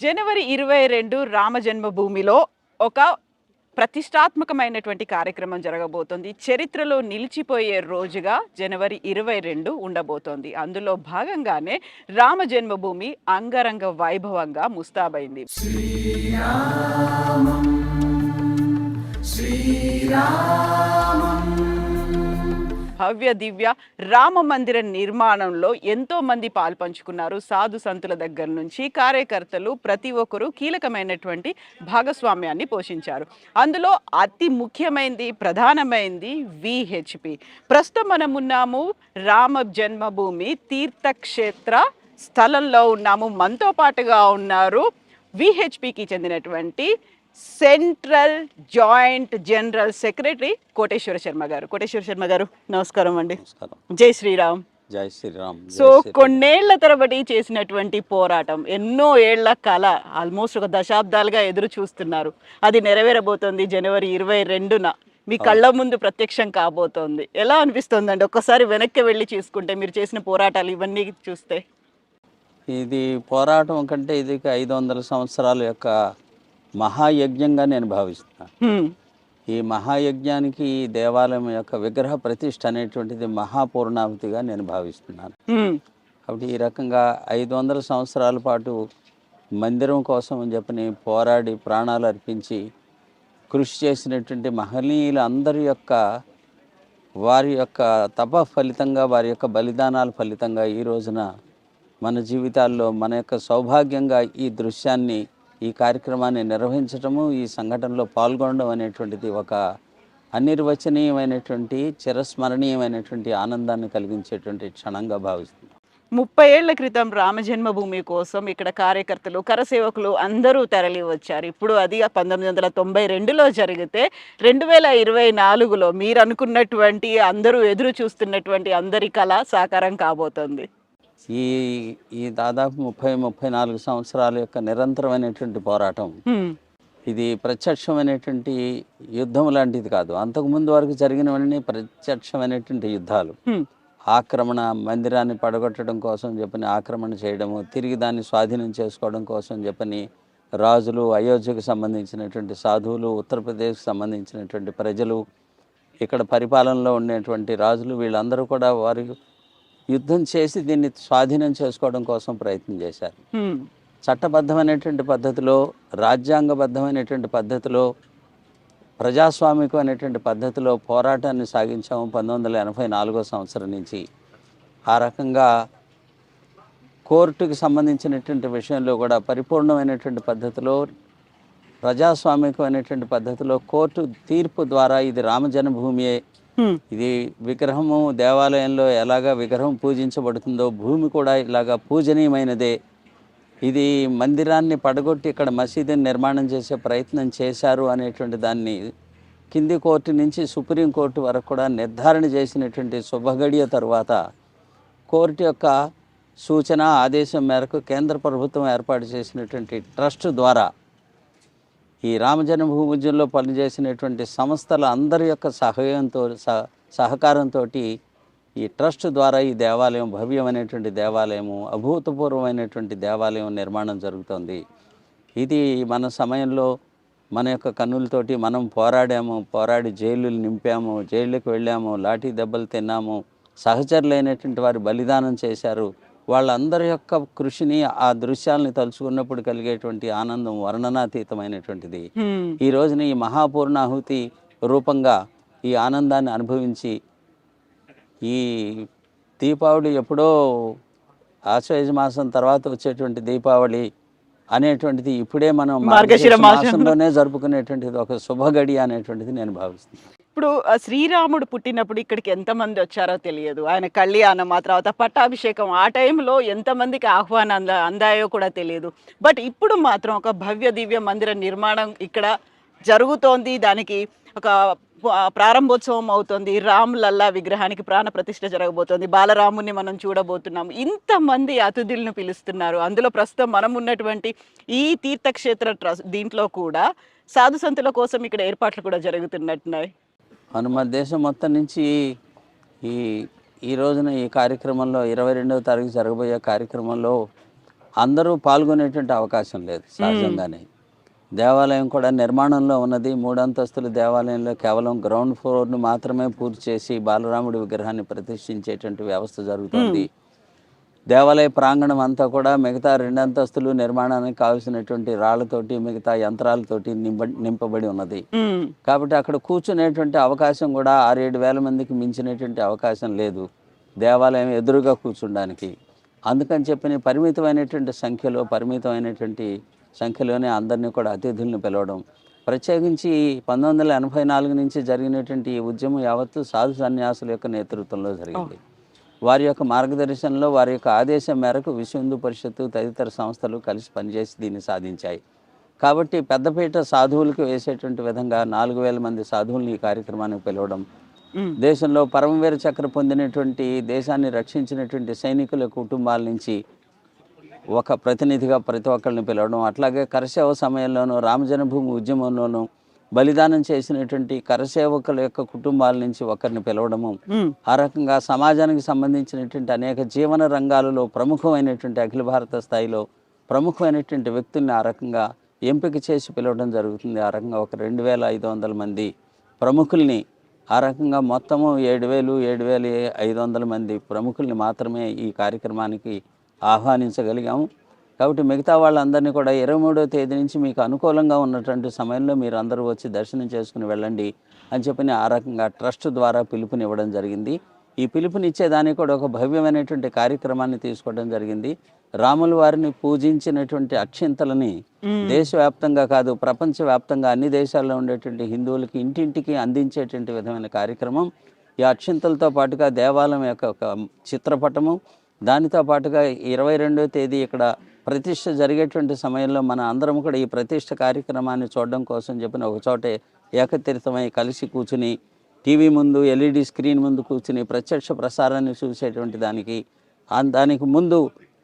జనవరి 22 రామ జన్మభూమిలో ఒక ప్రతిష్టాత్మకమైనటువంటి కార్యక్రమం జరగబోతోంది. చరిత్రలో నిలిచిపోయే రోజుగా జనవరి 22 ఉండబోతోంది. అందులో భాగంగానే రామ జన్మభూమి అంగరంగ వైభవంగా ముస్తాబైంది. భవ్య దివ్య రామ మందిర నిర్మాణంలో ఎంతో మంది పాల్పంచుకున్నారు. సాధు సంతుల దగ్గర నుంచి కార్యకర్తలు ప్రతి ఒక్కరూ కీలకమైనటువంటి భాగస్వామ్యాన్ని పోషించారు. అందులో అతి ముఖ్యమైనది ప్రధానమైనది విహెచ్పి. ప్రస్తుతం మనం ఉన్నాము రామ జన్మభూమి తీర్థక్షేత్ర స్థలంలో ఉన్నాము. మనతో పాటుగా ఉన్నారు విహెచ్పికి చెందినటువంటి central joint general secretary Koteswara Sharma గారు. కోటేశ్వర శర్మ గారు నమస్కారం అండి. జై శ్రీరామ్. జై శ్రీరామ్. సో కొన్నేళ్ల తరబడి చేసినటువంటి పోరాటం, ఎన్నో ఏళ్ల కళ, ఆల్మోస్ట్ ఒక దశాబ్దాలుగా ఎదురు చూస్తున్నారు. అది నెరవేరబోతోంది జనవరి 22న. మీ కళ్ళ ముందు ప్రత్యక్షం కాబోతోంది. ఎలా అనిపిస్తుందండి ఒక్కసారి వెనక్కి వెళ్ళి చూసుకుంటే, మీరు చేసిన పోరాటాలు ఇవన్నీ చూస్తే? ఇది పోరాటం కంటే ఇది 500 సంవత్సరాల యొక్క మహాయజ్ఞంగా నేను భావిస్తున్నాను. ఈ మహాయజ్ఞానికి ఈ దేవాలయం యొక్క విగ్రహ ప్రతిష్ఠ అనేటువంటిది మహాపూర్ణావతిగా నేను భావిస్తున్నాను. కాబట్టి ఈ రకంగా 500 సంవత్సరాల పాటు మందిరం కోసం అని చెప్పని పోరాడి ప్రాణాలు అర్పించి కృషి చేసినటువంటి మహనీయులు అందరి యొక్క వారి యొక్క తప ఫలితంగా, వారి యొక్క బలిదానాల ఫలితంగా ఈ రోజున మన జీవితాల్లో మన యొక్క సౌభాగ్యంగా ఈ దృశ్యాన్ని, ఈ కార్యక్రమాన్ని నిర్వహించటము, ఈ సంఘటనలో పాల్గొనడం అనేటువంటిది ఒక అనిర్వచనీయమైనటువంటి చిరస్మరణీయమైనటువంటి ఆనందాన్ని కలిగించేటువంటి క్షణంగా భావిస్తున్నాం. 30 ఏళ్ల క్రితం రామ జన్మభూమి కోసం ఇక్కడ కార్యకర్తలు, కరసేవకులు అందరూ తరలి వచ్చారు. ఇప్పుడు అది 1992లో జరిగితే 2024లో మీరు అనుకున్నటువంటి, అందరూ ఎదురు చూస్తున్నటువంటి అందరి కళ సాకారం కాబోతోంది. ఈ దాదాపు 30-34 సంవత్సరాల యొక్క నిరంతరమైనటువంటి పోరాటం ఇది ప్రత్యక్షమైనటువంటి యుద్ధం లాంటిది కాదు. అంతకుముందు వరకు జరిగినవన్నీ ప్రత్యక్షమైనటువంటి యుద్ధాలు. ఆక్రమణ, మందిరాన్ని పడగొట్టడం కోసం చెప్పని ఆక్రమణ చేయడము, తిరిగి దాన్ని స్వాధీనం చేసుకోవడం కోసం చెప్పని రాజులు, అయోధ్యకు సంబంధించినటువంటి సాధువులు, ఉత్తరప్రదేశ్కి సంబంధించినటువంటి ప్రజలు, ఇక్కడ పరిపాలనలో ఉండేటువంటి రాజులు, వీళ్ళందరూ కూడా వారి యుద్ధం చేసి దీన్ని స్వాధీనం చేసుకోవడం కోసం ప్రయత్నం చేశారు. చట్టబద్ధమైనటువంటి పద్ధతిలో, రాజ్యాంగబద్ధమైనటువంటి పద్ధతిలో, ప్రజాస్వామికమైనటువంటి పద్ధతిలో పోరాటాన్ని సాగించాము 1984 సంవత్సరం నుంచి. ఆ రకంగా కోర్టుకి సంబంధించినటువంటి విషయంలో కూడా పరిపూర్ణమైనటువంటి పద్ధతిలో, ప్రజాస్వామికమైనటువంటి పద్ధతిలో కోర్టు తీర్పు ద్వారా ఇది రామ జన్మభూమియే, ఇది విగ్రహము దేవాలయంలో ఎలాగా విగ్రహం పూజించబడుతుందో భూమి కూడా ఇలాగా పూజనీయమైనదే, ఇది మందిరాన్ని పడగొట్టి ఇక్కడ మసీదుని నిర్మాణం చేసే ప్రయత్నం చేశారు అనేటువంటి దాన్ని కింది కోర్టు నుంచి సుప్రీంకోర్టు వరకు కూడా నిర్ధారణ చేసినటువంటి శుభగడియ తరువాత కోర్టు యొక్క సూచన, ఆదేశం మేరకు కేంద్ర ప్రభుత్వం ఏర్పాటు చేసినటువంటి ట్రస్ట్ ద్వారా ఈ రామజన్మభూమి ఉద్యమంలో పనిచేసినటువంటి సంస్థల అందరి యొక్క సహకారంతో ఈ ట్రస్ట్ ద్వారా ఈ దేవాలయం, భవ్యమైనటువంటి దేవాలయము, అభూతపూర్వమైనటువంటి దేవాలయం నిర్మాణం జరుగుతుంది. ఇది మన సమయంలో మన యొక్క కన్నులతోటి మనం పోరాడి జైళ్ళు నింపాము, జైళ్ళకి వెళ్ళాము, లాఠీ దెబ్బలు తిన్నాము, సహచరులైనటువంటి వారు బలిదానం చేశారు. వాళ్ళందరి యొక్క కృషిని, ఆ దృశ్యాలని తలుచుకున్నప్పుడు కలిగేటువంటి ఆనందం వర్ణనాతీతమైనటువంటిది. ఈ రోజున ఈ మహాపూర్ణాహుతి రూపంగా ఈ ఆనందాన్ని అనుభవించి, ఈ దీపావళి ఎప్పుడో ఆశ్వయుజ మాసం తర్వాత వచ్చేటువంటి దీపావళి అనేటువంటిది ఇప్పుడే మనం మార్గశిర మాసంలోనే జరుపుకునేటువంటిది ఒక శుభగడి అనేటువంటిది నేను భావిస్తున్నాను. ఇప్పుడు శ్రీరాముడు పుట్టినప్పుడు ఇక్కడికి ఎంతమంది వచ్చారో తెలియదు. ఆయన కళ్యాణం, ఆ తర్వాత పట్టాభిషేకం, ఆ టైంలో ఎంతమందికి ఆహ్వానం అందాయో కూడా తెలియదు. బట్ ఇప్పుడు మాత్రం ఒక భవ్య దివ్య మందిర నిర్మాణం ఇక్కడ జరుగుతోంది. దానికి ఒక ప్రారంభోత్సవం అవుతుంది. రామ్ లల్లా విగ్రహానికి ప్రాణ ప్రతిష్ఠ జరగబోతోంది. బాలరాముని మనం చూడబోతున్నాం. ఇంతమంది అతిథులను పిలుస్తున్నారు. అందులో ప్రస్తుతం మనం ఉన్నటువంటి ఈ తీర్థక్షేత్ర ట్రస్ట్ దీంట్లో కూడా సాధు సంతుల కోసం ఇక్కడ ఏర్పాట్లు కూడా జరుగుతున్నట్టున్నాయి. మన దేశం మొత్తం నుంచి ఈ ఈ రోజున ఈ కార్యక్రమంలో 22వ తారీఖు జరగబోయే కార్యక్రమంలో అందరూ పాల్గొనేటువంటి అవకాశం లేదు సహజంగానే. దేవాలయం కూడా నిర్మాణంలో ఉన్నది. 3 అంతస్తుల దేవాలయంలో కేవలం గ్రౌండ్ ఫ్లోర్ను మాత్రమే పూర్తి చేసి బాలరాముడి విగ్రహాన్ని ప్రతిష్ఠించేటువంటి వ్యవస్థ జరుగుతుంది. దేవాలయ ప్రాంగణం అంతా కూడా మిగతా 2 అంతస్తులు నిర్మాణానికి కావాల్సినటువంటి రాళ్లతోటి మిగతా యంత్రాలతోటి నింపబడి ఉన్నది. కాబట్టి అక్కడ కూర్చునేటువంటి అవకాశం కూడా 6-7 వేల మందికి మించినటువంటి అవకాశం లేదు దేవాలయం ఎదురుగా కూర్చుండానికి. అందుకని చెప్పి పరిమితమైనటువంటి సంఖ్యలోనే అందరినీ కూడా అతిథులను పిలవడం. ప్రత్యేకించి 1984 నుంచి జరిగినటువంటి ఈ ఉద్యమం యావత్తు సాధు సన్యాసుల యొక్క నేతృత్వంలో జరిగింది. వారి యొక్క మార్గదర్శనంలో వారి యొక్క ఆదేశం మేరకు విశ్వ హిందూ పరిషత్తు తదితర సంస్థలు కలిసి పనిచేసి దీన్ని సాధించాయి. కాబట్టి పెద్దపీట సాధువులకు వేసేటువంటి విధంగా 4,000 మంది సాధువులను ఈ కార్యక్రమానికి పిలవడం, దేశంలో పరమవీర చక్ర పొందినటువంటి దేశాన్ని రక్షించినటువంటి సైనికుల కుటుంబాల నుంచి ఒక ప్రతినిధిగా ప్రతి ఒక్కరిని పిలవడం, అట్లాగే కరసేవ సమయంలోనూ రామజన్మభూమి ఉద్యమంలోనూ బలిదానం చేసినటువంటి కరసేవకుల యొక్క కుటుంబాల నుంచి ఒకరిని పిలవడము, ఆ రకంగా సమాజానికి సంబంధించినటువంటి అనేక జీవన రంగాలలో ప్రముఖమైనటువంటి అఖిల భారత స్థాయిలో ప్రముఖమైనటువంటి వ్యక్తుల్ని ఆ రకంగా ఎంపిక చేసి పిలవడం జరుగుతుంది. ఆ రకంగా ఒక 2,500 మంది ప్రముఖుల్ని, ఆ రకంగా మొత్తము 7,500 మంది ప్రముఖుల్ని మాత్రమే ఈ కార్యక్రమానికి ఆహ్వానించగలిగాము. కాబట్టి మిగతా వాళ్ళందరినీ కూడా 23వ తేదీ నుంచి మీకు అనుకూలంగా ఉన్నటువంటి సమయంలో మీరు అందరూ వచ్చి దర్శనం చేసుకుని వెళ్ళండి అని చెప్పి ఆ రకంగా ట్రస్ట్ ద్వారా పిలుపునివ్వడం జరిగింది. ఈ పిలుపునిచ్చేదానికి కూడా ఒక భవ్యమైనటువంటి కార్యక్రమాన్ని తీసుకోవడం జరిగింది. రాముల వారిని పూజించినటువంటి అక్షింతలని దేశవ్యాప్తంగా కాదు ప్రపంచవ్యాప్తంగా అన్ని దేశాల్లో ఉండేటువంటి హిందువులకి ఇంటింటికి అందించేటువంటి విధమైన కార్యక్రమం. ఈ అక్షింతలతో పాటుగా దేవాలయం యొక్క ఒక చిత్రపటము, దానితో పాటుగా 22వ తేదీ ఇక్కడ ప్రతిష్ఠ జరిగేటువంటి సమయంలో మన అందరం కూడా ఈ ప్రతిష్ఠ కార్యక్రమాన్ని చూడడం కోసం చెప్పిన ఒక చోటే ఏకతీర్థమై కలిసి కూర్చుని టీవీ ముందు ఎల్ఈడి స్క్రీన్ ముందు కూర్చుని ప్రత్యక్ష ప్రసారాన్ని చూసేటువంటి దానికి ముందు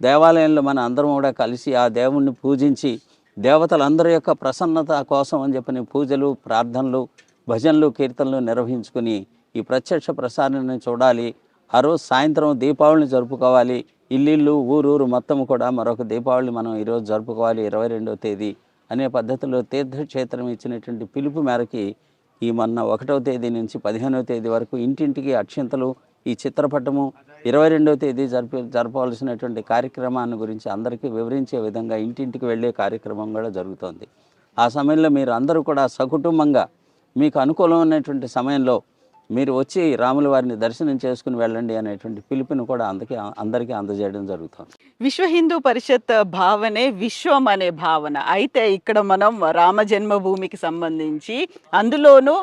దేవాలయంలో మన అందరం కూడా కలిసి ఆ దేవుణ్ణి పూజించి దేవతలందరి యొక్క ప్రసన్నత కోసం అని చెప్పిన పూజలు, ప్రార్థనలు, భజనలు, కీర్తనలు నిర్వహించుకుని ఈ ప్రత్యక్ష ప్రసారాన్ని చూడాలి. ఆ రోజు సాయంత్రం దీపావళిని జరుపుకోవాలి. ఇల్లు ఊరూరు మొత్తం కూడా మరొక దీపావళి మనం ఈరోజు జరుపుకోవాలి 22వ తేదీ అనే పద్ధతిలో తీర్థక్షేత్రం ఇచ్చినటువంటి పిలుపు మేరకి ఈ మొన్న 1వ తేదీ నుంచి 15వ తేదీ వరకు ఇంటింటికి అక్షింతలు, ఈ చిత్రపటము, 22వ తేదీ జరపవలసినటువంటి కార్యక్రమాన్ని గురించి అందరికీ వివరించే విధంగా ఇంటింటికి వెళ్ళే కార్యక్రమం కూడా జరుగుతోంది. ఆ సమయంలో మీరు అందరూ కూడా సకుటుంబంగా మీకు అనుకూలమైనటువంటి సమయంలో మీరు వచ్చి రాముల వారిని దర్శనం చేసుకుని వెళ్ళండి అనేటువంటి పిలుపుని కూడా అందరికీ అందజేయడం జరుగుతుంది. విశ్వ హిందూ పరిషత్ భావనే విశ్వం అనే భావన. అయితే ఇక్కడ మనం రామ జన్మభూమికి సంబంధించి అందులోనూ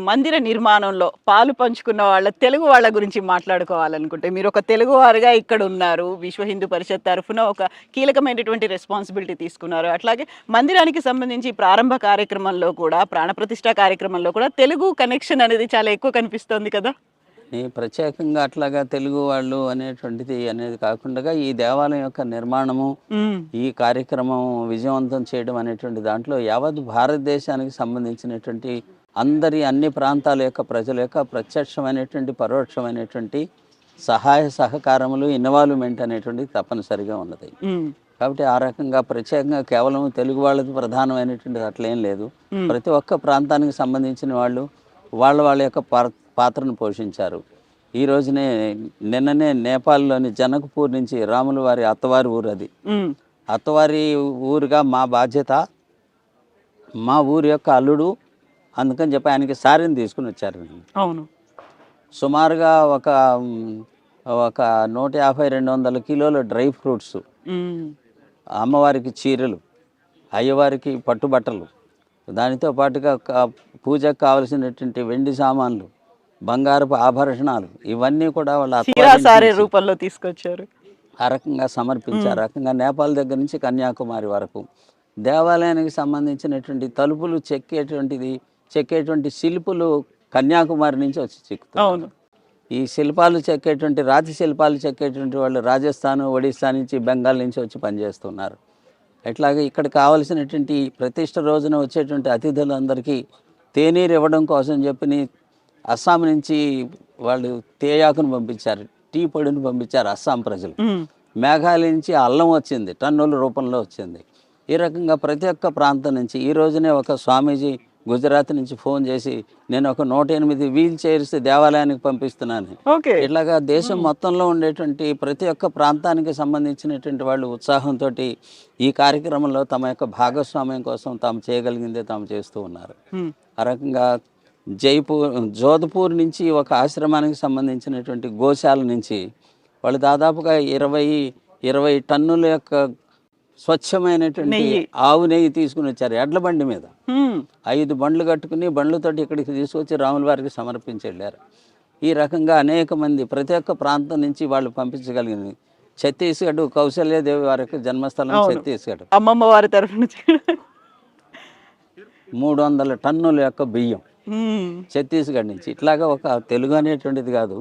మందిర నిర్మాణంలో పాలు పంచుకున్న తెలుగు వాళ్ళ గురించి మాట్లాడుకోవాలనుకుంటే మీరు ఒక తెలుగువారుగా ఇక్కడ ఉన్నారు. విశ్వ హిందూ పరిషత్ తరఫున ఒక కీలకమైనటువంటి రెస్పాన్సిబిలిటీ తీసుకున్నారు. అట్లాగే మందిరానికి సంబంధించి ప్రారంభ కార్యక్రమంలో కూడా, ప్రాణప్రతిష్ఠ కార్యక్రమంలో కూడా తెలుగు కనెక్షన్ అనేది చాలా ఎక్కువ కనిపిస్తుంది కదా. ప్రత్యేకంగా అట్లాగా తెలుగు వాళ్ళు అనేది కాకుండా ఈ దేవాలయం యొక్క నిర్మాణము, ఈ కార్యక్రమం విజయవంతం చేయడం అనేటువంటి దాంట్లో యావత్ భారతదేశానికి సంబంధించినటువంటి అన్ని ప్రాంతాల యొక్క ప్రజల యొక్క ప్రత్యక్షమైనటువంటి పరోక్షమైనటువంటి సహాయ సహకారములు, ఇన్వాల్వ్మెంట్ అనేటువంటిది తప్పనిసరిగా ఉన్నది. కాబట్టి ఆ రకంగా ప్రత్యేకంగా కేవలం తెలుగు వాళ్ళది ప్రధానమైనటువంటిది అట్లేం లేదు. ప్రతి ఒక్క ప్రాంతానికి సంబంధించిన వాళ్ళు వాళ్ళ యొక్క పాత్రను పోషించారు. ఈ రోజునే నిన్ననే నేపాల్లోని జనక్పూర్ నుంచి రాముల వారి అత్తవారి ఊరు అది. అత్తవారి ఊరుగా మా బాధ్యత, మా ఊరి యొక్క అల్లుడు, అందుకని చెప్పి ఆయనకి సారీని తీసుకుని వచ్చారు. అవును, సుమారుగా ఒక 150-200 కిలోల డ్రై ఫ్రూట్స్, అమ్మవారికి చీరలు, అయ్యవారికి పట్టుబట్టలు, దానితో పాటుగా పూజకు కావలసినటువంటి వెండి సామాన్లు, బంగారపు ఆభరణాలు, ఇవన్నీ కూడా వాళ్ళ రూపంలో తీసుకొచ్చారు. ఆ రకంగా సమర్పించారు. ఆ రకంగా నేపాల్ దగ్గర నుంచి కన్యాకుమారి వరకు దేవాలయానికి సంబంధించినటువంటి తలుపులు చెక్కేటువంటి శిల్పులు కన్యాకుమారి నుంచి వచ్చి చెక్కుతారు. ఈ శిల్పాలు చెక్కేటువంటి రాతి శిల్పాలు చెక్కేటువంటి వాళ్ళు రాజస్థాన్, ఒడిస్సా నుంచి, బెంగాల్ నుంచి వచ్చి పనిచేస్తున్నారు. అట్లాగే ఇక్కడ కావలసినటువంటి ప్రతిష్ట రోజున వచ్చేటువంటి అతిథులందరికీ తేనీరు ఇవ్వడం కోసం చెప్పి అస్సాం నుంచి వాళ్ళు తేయాకును పంపించారు, టీ పొడిని పంపించారు అస్సాం ప్రజలు. మేఘాలయ నుంచి అల్లం వచ్చింది, టన్నుల రూపంలో వచ్చింది. ఈ రకంగా ప్రతి ఒక్క ప్రాంతం నుంచి ఈ రోజునే ఒక స్వామీజీ గుజరాత్ నుంచి ఫోన్ చేసి నేను ఒక 108 వీల్ చైర్స్ దేవాలయానికి పంపిస్తున్నాను. ఓకే. ఇట్లాగా దేశం మొత్తంలో ఉండేటువంటి ప్రతి ఒక్క ప్రాంతానికి సంబంధించినటువంటి వాళ్ళు ఉత్సాహంతో ఈ కార్యక్రమంలో తమ యొక్క భాగస్వామ్యం కోసం తాము చేయగలిగిందే తాము చేస్తూ ఉన్నారు. ఆ రకంగా జోధ్పూర్ నుంచి ఒక ఆశ్రమానికి సంబంధించినటువంటి గోశాల నుంచి వాళ్ళు దాదాపుగా 20 టన్నుల యొక్క స్వచ్ఛమైనటువంటి ఆవు నెయ్యి తీసుకుని వచ్చారు ఎడ్ల బండి మీద. 5 బండ్లు కట్టుకుని బండ్లతోటి ఇక్కడికి తీసుకొచ్చి రాముల వారికి సమర్పించి వెళ్ళారు. ఈ రకంగా అనేక మంది ప్రతి ఒక్క ప్రాంతం నుంచి వాళ్ళు పంపించగలిగింది. ఛత్తీస్గఢ్ కౌశల్యాదేవి వారి యొక్క జన్మస్థలం ఛత్తీస్గఢ్, అమ్మమ్మ వారి తరఫు నుంచి 300 టన్నుల యొక్క బియ్యం ఛత్తీస్గఢ్ నుంచి. ఇట్లాగా ఒక తెలుగు అనేటువంటిది కాదు,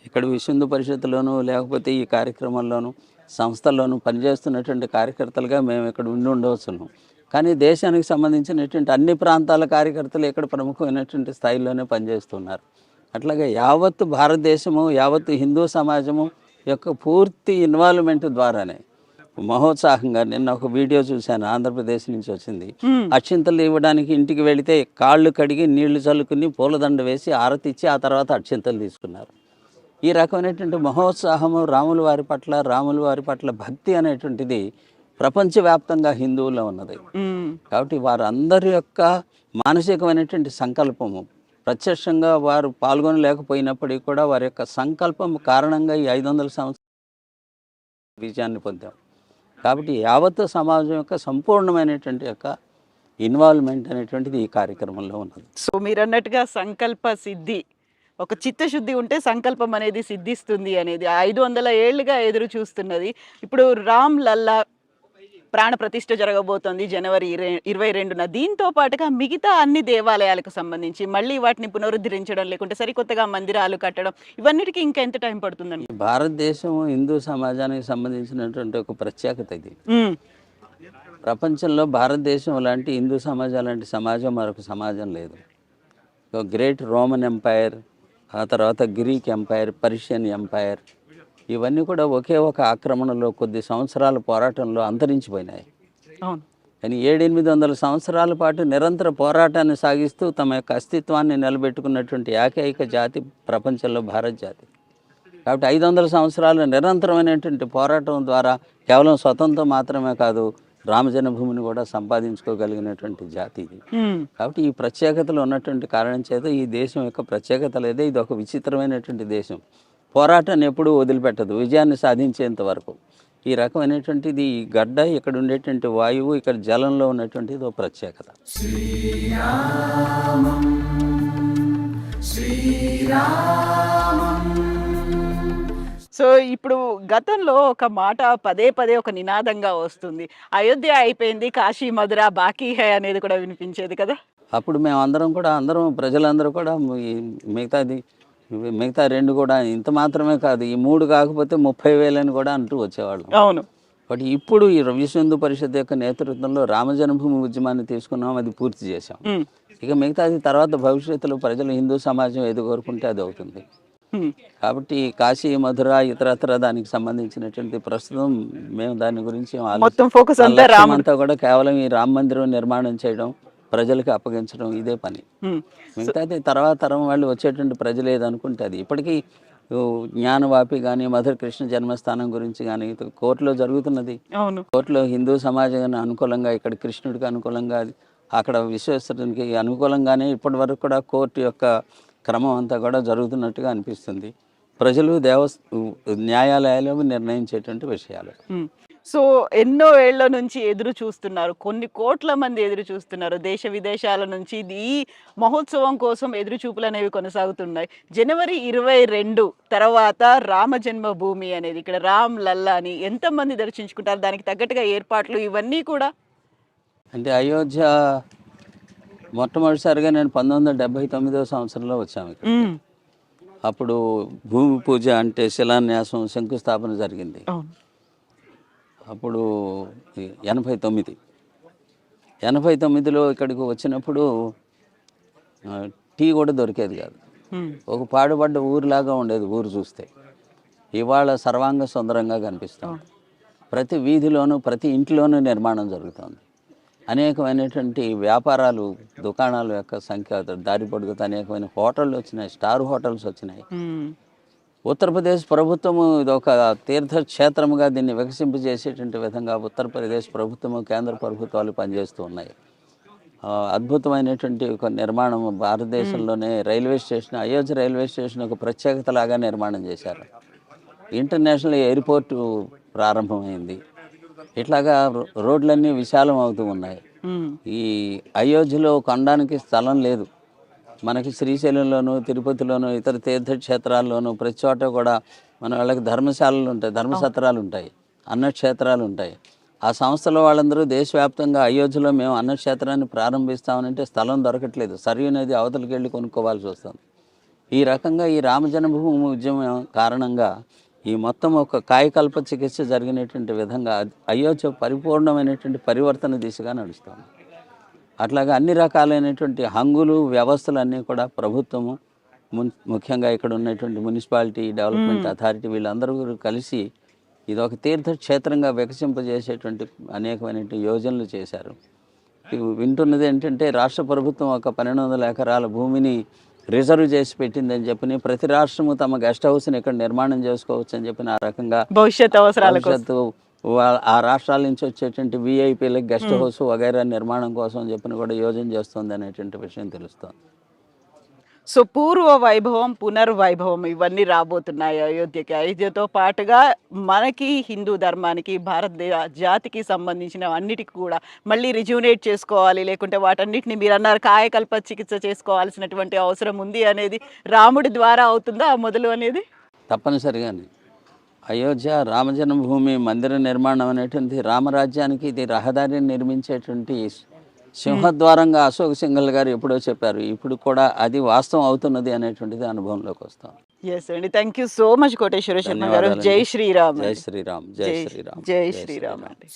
ఇక్కడ విశ్వ హిందూ పరిషత్తులోను లేకపోతే ఈ కార్యక్రమంలోను సంస్థల్లోనూ పనిచేస్తున్నటువంటి కార్యకర్తలుగా మేము ఇక్కడ ఉండవచ్చును. కానీ దేశానికి సంబంధించినటువంటి అన్ని ప్రాంతాల కార్యకర్తలు ఇక్కడ ప్రముఖమైనటువంటి స్థాయిలోనే పనిచేస్తున్నారు. అట్లాగే యావత్తు భారతదేశము, యావత్తు హిందూ సమాజము యొక్క పూర్తి ఇన్వాల్వ్మెంట్ ద్వారానే మహోత్సాహంగా, నిన్న ఒక వీడియో చూశాను, ఆంధ్రప్రదేశ్ నుంచి వచ్చింది. అక్షింతలు ఇవ్వడానికి ఇంటికి వెళితే కాళ్ళు కడిగి నీళ్లు చల్లుకుని పూలదండ వేసి ఆరతి ఇచ్చి ఆ తర్వాత అక్షింతలు తీసుకున్నారు. ఈ రకమైనటువంటి మహోత్సాహము రాముల వారి పట్ల భక్తి అనేటువంటిది ప్రపంచవ్యాప్తంగా హిందువుల్లో ఉన్నది. కాబట్టి వారందరి యొక్క మానసికమైనటువంటి సంకల్పము, ప్రత్యక్షంగా వారు పాల్గొనలేకపోయినప్పటికీ కూడా వారి యొక్క సంకల్పం కారణంగా ఈ 500 సంవత్సరాల విజయాన్ని పొందాం. కాబట్టి యావత్తు సమాజం యొక్క సంపూర్ణమైనటువంటి యొక్క ఇన్వాల్వ్మెంట్ అనేటువంటిది ఈ కార్యక్రమంలో ఉన్నది. సో మీరు అన్నట్టుగా సంకల్ప సిద్ధి, ఒక చిత్తశుద్ధి ఉంటే సంకల్పం అనేది సిద్ధిస్తుంది అనేది 500 ఏళ్లుగా ఎదురు చూస్తున్నది. ఇప్పుడు రామ్ లల్లా ప్రాణ ప్రతిష్ఠ జరగబోతోంది జనవరి 22న. దీంతో పాటుగా మిగతా అన్ని దేవాలయాలకు సంబంధించి మళ్ళీ వాటిని పునరుద్ధరించడం, లేకుంటే సరికొత్తగా మందిరాలు కట్టడం, ఇవన్నిటికీ ఇంకా ఎంత టైం పడుతుందండి? భారతదేశం హిందూ సమాజానికి సంబంధించినటువంటి ఒక ప్రత్యేకత ఇది. ప్రపంచంలో భారతదేశం లాంటి హిందూ సమాజం లాంటి సమాజం మరొక సమాజం లేదు. గ్రేట్ రోమన్ ఎంపైర్, ఆ తర్వాత గ్రీక్ ఎంపైర్, పర్షియన్ ఎంపైర్, ఇవన్నీ కూడా ఒకే ఒక ఆక్రమణలో కొద్ది సంవత్సరాల పోరాటంలో అంతరించిపోయినాయి. కానీ 700-800 సంవత్సరాల పాటు నిరంతర పోరాటాన్ని సాగిస్తూ తమ యొక్క అస్తిత్వాన్ని నిలబెట్టుకున్నటువంటి ఏకైక జాతి ప్రపంచంలో భారత జాతి. కాబట్టి 500 సంవత్సరాలు నిరంతరమైనటువంటి పోరాటం ద్వారా కేవలం స్వతంత్రం మాత్రమే కాదు, రామజన్మభూమిని కూడా సంపాదించుకోగలిగినటువంటి జాతి ఇది. కాబట్టి ఈ ప్రత్యేకతలు ఉన్నటువంటి కారణం చేత ఈ దేశం యొక్క ప్రత్యేకత లేదే, ఇది ఒక విచిత్రమైనటువంటి దేశం. పోరాటాన్ని ఎప్పుడూ వదిలిపెట్టదు విజయాన్ని సాధించేంత వరకు. ఈ రకమైనటువంటిది ఈ గడ్డ, ఇక్కడ ఉండేటువంటి వాయువు, ఇక్కడ జలంలో ఉన్నటువంటిది ఒక ప్రత్యేకత. సో ఇప్పుడు గతంలో ఒక మాట పదే పదే ఒక నినాదంగా వస్తుంది, అయోధ్య అయిపోయింది, కాశీ మధుర బాకీ హై అనేది కూడా వినిపించేది కదా. అప్పుడు మేము అందరం ప్రజలందరూ కూడా మిగతా 2 కూడా ఇంత మాత్రమే కాదు, ఈ 3 కాకపోతే 30,000 అని కూడా అంటూ వచ్చేవాళ్ళం. అవును. బట్ ఇప్పుడు ఈ విశ్వ హిందూ పరిషత్ యొక్క నేతృత్వంలో రామజన్మభూమి ఉద్యమాన్ని తీసుకున్నాం, అది పూర్తి చేశాం. ఇక మిగతాది తర్వాత భవిష్యత్తులో ప్రజలు హిందూ సమాజం ఏది కోరుకుంటే అది అవుతుంది. కాబట్టి కాశీ మధుర ఇతరత్ర దానికి సంబంధించినటువంటి ప్రస్తుతం మేము దాని గురించి మొత్తం ఫోకస్ అంతా కూడా కేవలం ఈ రామ మందిరం నిర్మాణం చేయడం, ప్రజలకు అప్పగించడం, ఇదే పని. మిగతాది తర్వాత తరం వాళ్ళు వచ్చేటువంటి ప్రజలు ఏదనుకుంటే అది. ఇప్పటికీ జ్ఞానవాపి కానీ మధుర కృష్ణ జన్మస్థానం గురించి కానీ కోర్టులో జరుగుతున్నది. కోర్టులో హిందూ సమాజానికి అనుకూలంగా, ఇక్కడ కృష్ణుడికి అనుకూలంగా, అక్కడ విశ్వేశ్వరునికి అనుకూలంగానే ఇప్పటి వరకు కూడా కోర్టు యొక్క క్రమం అంతా కూడా జరుగుతున్నట్టుగా అనిపిస్తుంది. ప్రజలు న్యాయాలయాలు నిర్ణయించేటువంటి విషయాలు. సో ఎన్నో ఏళ్ల నుంచి ఎదురు చూస్తున్నారు, కొన్ని కోట్ల మంది ఎదురు చూస్తున్నారు, దేశ విదేశాల నుంచి ఈ మహోత్సవం కోసం ఎదురు చూపులు అనేవి కొనసాగుతున్నాయి. జనవరి 22 తర్వాత రామ జన్మభూమి అనేది, ఇక్కడ రామ్ లల్లాని ఎంతమంది దర్శించుకుంటారు, దానికి తగ్గట్టుగా ఏర్పాట్లు ఇవన్నీ కూడా. అంటే అయోధ్య మొట్టమొదటిసారిగా నేను 1979వ సంవత్సరంలో వచ్చాము ఇక్కడ. అప్పుడు భూమి పూజ అంటే శిలాన్యాసం, శంకుస్థాపన జరిగింది. అప్పుడు 89లో ఇక్కడికి వచ్చినప్పుడు టీ కూడా దొరికేది కాదు. ఒక పాడుపడ్డ ఊరిలాగా ఉండేది ఊరు చూస్తే. ఇవాళ సర్వాంగ సుందరంగా కనిపిస్తుంది. ప్రతి వీధిలోనూ ప్రతి ఇంట్లోనూ నిర్మాణం జరుగుతుంది. అనేకమైనటువంటి వ్యాపారాలు, దుకాణాల యొక్క సంఖ్య దారి పొడుగుతూ అనేకమైన హోటళ్ళు వచ్చినాయి, స్టార్ హోటల్స్ వచ్చినాయి. ఉత్తరప్రదేశ్ ప్రభుత్వము ఇది ఒక తీర్థక్షేత్రముగా దీన్ని వికసింపజేసేటువంటి విధంగా ఉత్తరప్రదేశ్ ప్రభుత్వము, కేంద్ర ప్రభుత్వాలు పనిచేస్తూ ఉన్నాయి. అద్భుతమైనటువంటి ఒక నిర్మాణం భారతదేశంలోనే railway station, Ayodhya railway station ఒక ప్రత్యేకతలాగా నిర్మాణం చేశారు. ఇంటర్నేషనల్ ఎయిర్పోర్టు ప్రారంభమైంది. ఇట్లాగా రోడ్లన్నీ విశాలం అవుతూ ఉన్నాయి. ఈ అయోధ్యలో కొనడానికి స్థలం లేదు. మనకి శ్రీశైలంలోను, తిరుపతిలోను, ఇతర తీర్థక్షేత్రాల్లోనూ ప్రతి చోట కూడా మన వాళ్ళకి ధర్మశాలలు ఉంటాయి, ధర్మసత్రాలు ఉంటాయి, అన్నక్షేత్రాలు ఉంటాయి. ఆ సంస్థలో వాళ్ళందరూ దేశవ్యాప్తంగా అయోధ్యలో మేము అన్నక్షేత్రాన్ని ప్రారంభిస్తామనంటే స్థలం దొరకట్లేదు. సరియు నది అవతలికి వెళ్ళి కొనుక్కోవాల్సి వస్తుంది. ఈ రకంగా ఈ రామజన్మభూమి ఉద్యమం కారణంగా ఈ మొత్తం ఒక కాయకల్ప చికిత్స జరిగినటువంటి విధంగా అయోధ్య పరిపూర్ణమైనటువంటి పరివర్తన దిశగా నడుస్తుంది. అట్లాగా అన్ని రకాలైనటువంటి హంగులు, వ్యవస్థలు అన్నీ కూడా ప్రభుత్వము, ముఖ్యంగా ఇక్కడ ఉన్నటువంటి మున్సిపాలిటీ డెవలప్మెంట్ అథారిటీ వీళ్ళందరూ కలిసి ఇది ఒక తీర్థక్షేత్రంగా వికసింపజేసేటువంటి అనేకమైనటువంటి యోజనలు చేశారు. వింటున్నది ఏంటంటే రాష్ట్ర ప్రభుత్వం ఒక 1200 ఎకరాల భూమిని రిజర్వ్ చేసి పెట్టిందని చెప్పి ప్రతి రాష్ట్రము తమ గెస్ట్ హౌస్ని ఇక్కడ నిర్మాణం చేసుకోవచ్చు అని చెప్పి ఆ రకంగా భవిష్యత్తు ఆ రాష్ట్రాల నుంచి వచ్చేటువంటి విఐపీలకు గెస్ట్ హౌస్ వగైరా నిర్మాణం కోసం చెప్పిన కూడా యోజన చేస్తుంది అనేటువంటి విషయం తెలుస్తుంది. సో పూర్వ వైభవం, పునర్వైభవం ఇవన్నీ రాబోతున్నాయి అయోధ్యకి. అయోధ్యతో పాటుగా మనకి హిందూ ధర్మానికి, భారతదేశ జాతికి సంబంధించిన అన్నిటికీ కూడా మళ్ళీ రిజ్యూనేట్ చేసుకోవాలి, లేకుంటే వాటన్నిటిని మీరు అన్నారు కాయకల్ప చికిత్స చేసుకోవాల్సినటువంటి అవసరం ఉంది అనేది రాముడి ద్వారా అవుతుందా మొదలు అనేది? తప్పనిసరిగానే అయోధ్య రామజన్మభూమి మందిర నిర్మాణం అనేటువంటి రామరాజ్యానికి ఇది రహదారిని నిర్మించేటువంటి సింహద్వారంగా అశోక్ సింఘల్ గారు ఎప్పుడో చెప్పారు. ఇప్పుడు కూడా అది వాస్తవం అవుతున్నది అనేటువంటిది అనుభవంలోకి వస్తాం. ఎస్ అండి, thank you so much Koteswara Sharma గారు. జై శ్రీరామ్. జై శ్రీరామ్. జై శ్రీరామ్. జై శ్రీరామ్ అండి.